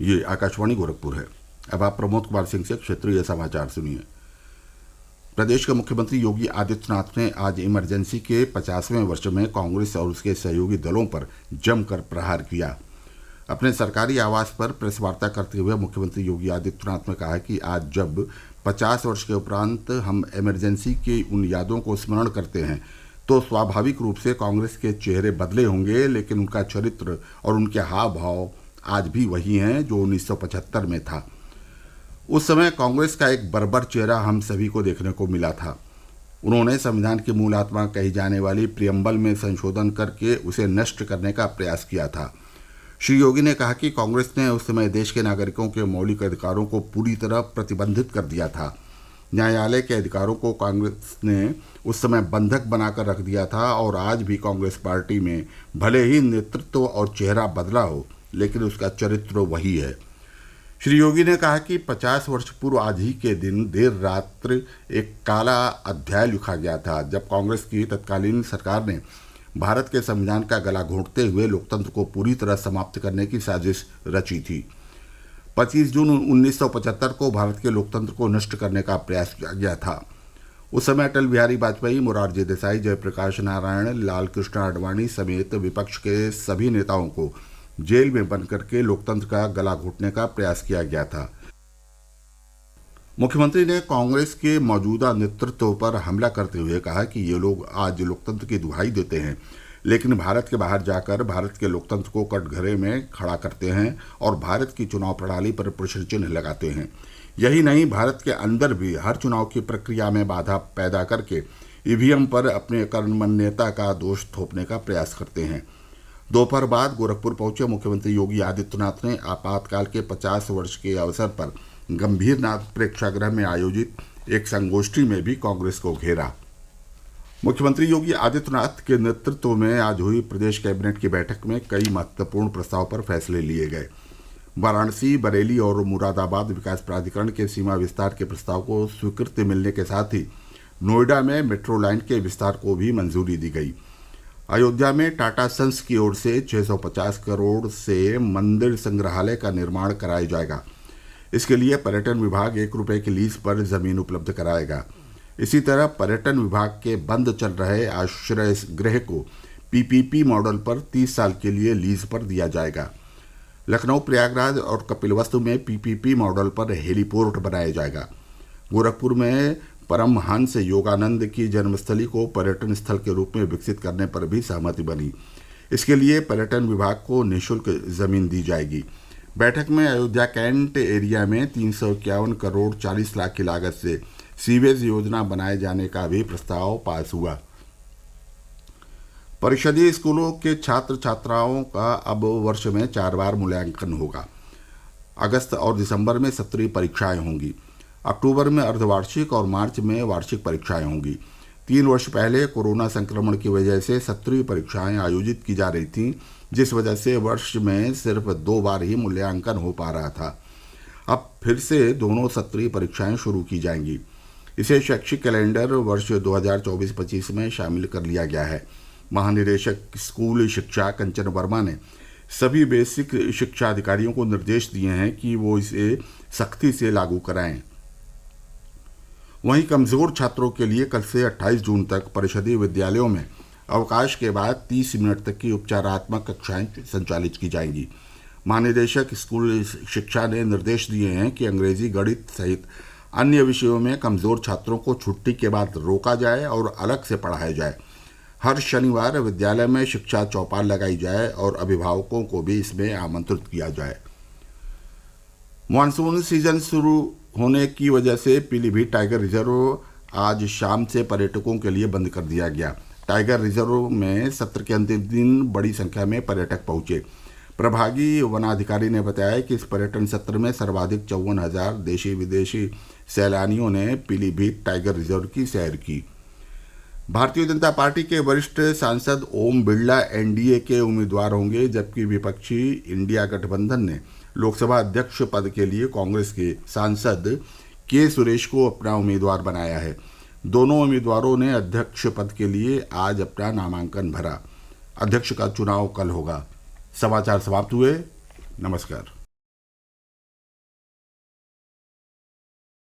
ये आकाशवाणी गोरखपुर है। अब आप प्रमोद कुमार सिंह से क्षेत्रीय समाचार सुनिए। प्रदेश के मुख्यमंत्री योगी आदित्यनाथ ने आज इमरजेंसी के 50वें वर्ष में कांग्रेस और उसके सहयोगी दलों पर जमकर प्रहार किया। अपने सरकारी आवास पर प्रेस वार्ता करते हुए मुख्यमंत्री योगी आदित्यनाथ ने कहा कि आज जब 50 वर्ष के उपरांत हम इमरजेंसी की उन यादों को स्मरण करते हैं तो स्वाभाविक रूप से कांग्रेस के चेहरे बदले होंगे, लेकिन उनका चरित्र और उनके हाव भाव आज भी वही हैं जो 1975 में था। उस समय कांग्रेस का एक बर्बर चेहरा हम सभी को देखने को मिला था। उन्होंने संविधान की मूल आत्मा कही जाने वाली प्रियम्बल में संशोधन करके उसे नष्ट करने का प्रयास किया था। श्री योगी ने कहा कि कांग्रेस ने उस समय देश के नागरिकों के मौलिक अधिकारों को पूरी तरह प्रतिबंधित कर दिया था। न्यायालय के अधिकारों को कांग्रेस ने उस समय बंधक बनाकर रख दिया था और आज भी कांग्रेस पार्टी में भले ही नेतृत्व और चेहरा बदला हो, लेकिन उसका चरित्र वही है। श्री योगी ने कहा कि 50 वर्ष पूर्व आज ही के दिन देर रात्र एक काला अध्याय लिखा गया था, जब कांग्रेस की तत्कालीन सरकार ने भारत के संविधान का गला घोंटते हुए लोकतंत्र को पूरी तरह समाप्त करने की साजिश रची थी। 25 जून 1975 को भारत के लोकतंत्र को नष्ट करने का प्रयास किया गया था। उस समय अटल बिहारी वाजपेयी, मोरारजी देसाई, जयप्रकाश नारायण, लाल कृष्ण आडवाणी समेत विपक्ष के सभी नेताओं को जेल में बंद करके लोकतंत्र का गला घोंटने का प्रयास किया गया था। मुख्यमंत्री ने कांग्रेस के मौजूदा नेतृत्व पर हमला करते हुए कहा कि ये लोग आज लोकतंत्र की दुहाई देते हैं, लेकिन भारत के बाहर जाकर भारत के लोकतंत्र को कटघरे में खड़ा करते हैं और भारत की चुनाव प्रणाली पर प्रश्न चिन्ह लगाते हैं। यही नहीं, भारत के अंदर भी हर चुनाव की प्रक्रिया में बाधा पैदा करके ईवीएम पर अपने कर्मण्यता का दोष थोपने का प्रयास करते हैं। दोपहर बाद गोरखपुर पहुंचे मुख्यमंत्री योगी आदित्यनाथ ने आपातकाल के 50 वर्ष के अवसर पर गंभीरनाथ प्रेक्षागृह में आयोजित एक संगोष्ठी में भी कांग्रेस को घेरा। मुख्यमंत्री योगी आदित्यनाथ के नेतृत्व में आज हुई प्रदेश कैबिनेट की बैठक में कई महत्वपूर्ण प्रस्ताव पर फैसले लिए गए। वाराणसी, बरेली और मुरादाबाद विकास प्राधिकरण के सीमा विस्तार के प्रस्ताव को स्वीकृति मिलने के साथ ही नोएडा में मेट्रो लाइन के विस्तार को भी मंजूरी दी गई। अयोध्या में टाटा सन्स की ओर से 650 करोड़ से मंदिर संग्रहालय का निर्माण कराया जाएगा। इसके लिए पर्यटन विभाग 1 रुपये की लीज पर जमीन उपलब्ध कराएगा। इसी तरह पर्यटन विभाग के बंद चल रहे आश्रय गृह को पीपीपी मॉडल पर 30 साल के लिए लीज पर दिया जाएगा। लखनऊ, प्रयागराज और कपिलवस्तु में पीपीपी मॉडल पर हेलीपोर्ट बनाया जाएगा। गोरखपुर में परमहंस योगानंद की जन्मस्थली को पर्यटन स्थल के रूप में विकसित करने पर भी सहमति बनी। इसके लिए पर्यटन विभाग को निःशुल्क जमीन दी जाएगी। बैठक में अयोध्या कैंट एरिया में 351 करोड़ 40 लाख की लागत से सीवेज योजना बनाए जाने का भी प्रस्ताव पास हुआ। परिषदीय स्कूलों के छात्र छात्राओं का अब वर्ष में 4 बार मूल्यांकन होगा। अगस्त और दिसंबर में सत्रीय परीक्षाएं होंगी। अक्टूबर में अर्धवार्षिक और मार्च में वार्षिक परीक्षाएं होंगी। 3 वर्ष पहले कोरोना संक्रमण की वजह से सत्रीय परीक्षाएं आयोजित की जा रही थीं, जिस वजह से वर्ष में सिर्फ 2 बार ही मूल्यांकन हो पा रहा था। अब फिर से दोनों सत्रीय परीक्षाएं शुरू की जाएंगी। इसे शैक्षिक कैलेंडर वर्ष 2024-25 में शामिल कर लिया गया है। महानिदेशक स्कूल शिक्षा कंचन वर्मा ने सभी बेसिक शिक्षा अधिकारियों को निर्देश दिए हैं कि वो इसे सख्ती से लागू कराएं। वहीं कमज़ोर छात्रों के लिए कल से 28 जून तक परिषदीय विद्यालयों में अवकाश के बाद 30 मिनट तक की उपचारात्मक कक्षाएं संचालित की जाएंगी। महानिदेशक स्कूल शिक्षा ने निर्देश दिए हैं कि अंग्रेजी, गणित सहित अन्य विषयों में कमज़ोर छात्रों को छुट्टी के बाद रोका जाए और अलग से पढ़ाया जाए। हर शनिवार विद्यालय में शिक्षा चौपाल लगाई जाए और अभिभावकों को भी इसमें आमंत्रित किया जाए। मानसून सीजन शुरू होने की वजह से पीलीभीत टाइगर रिजर्व आज शाम से पर्यटकों के लिए बंद कर दिया गया। टाइगर रिजर्व में सत्र के अंतिम दिन बड़ी संख्या में पर्यटक पहुंचे। प्रभागी वनाधिकारी ने बताया कि इस पर्यटन सत्र में सर्वाधिक 54,000 देशी विदेशी सैलानियों ने पीलीभीत टाइगर रिजर्व की सैर की। भारतीय जनता पार्टी के वरिष्ठ सांसद ओम बिरला एनडीए के उम्मीदवार होंगे, जबकि विपक्षी इंडिया गठबंधन ने लोकसभा अध्यक्ष पद के लिए कांग्रेस के सांसद के सुरेश को अपना उम्मीदवार बनाया है। दोनों उम्मीदवारों ने अध्यक्ष पद के लिए आज अपना नामांकन भरा। अध्यक्ष का चुनाव कल होगा। समाचार समाप्त हुए। नमस्कार।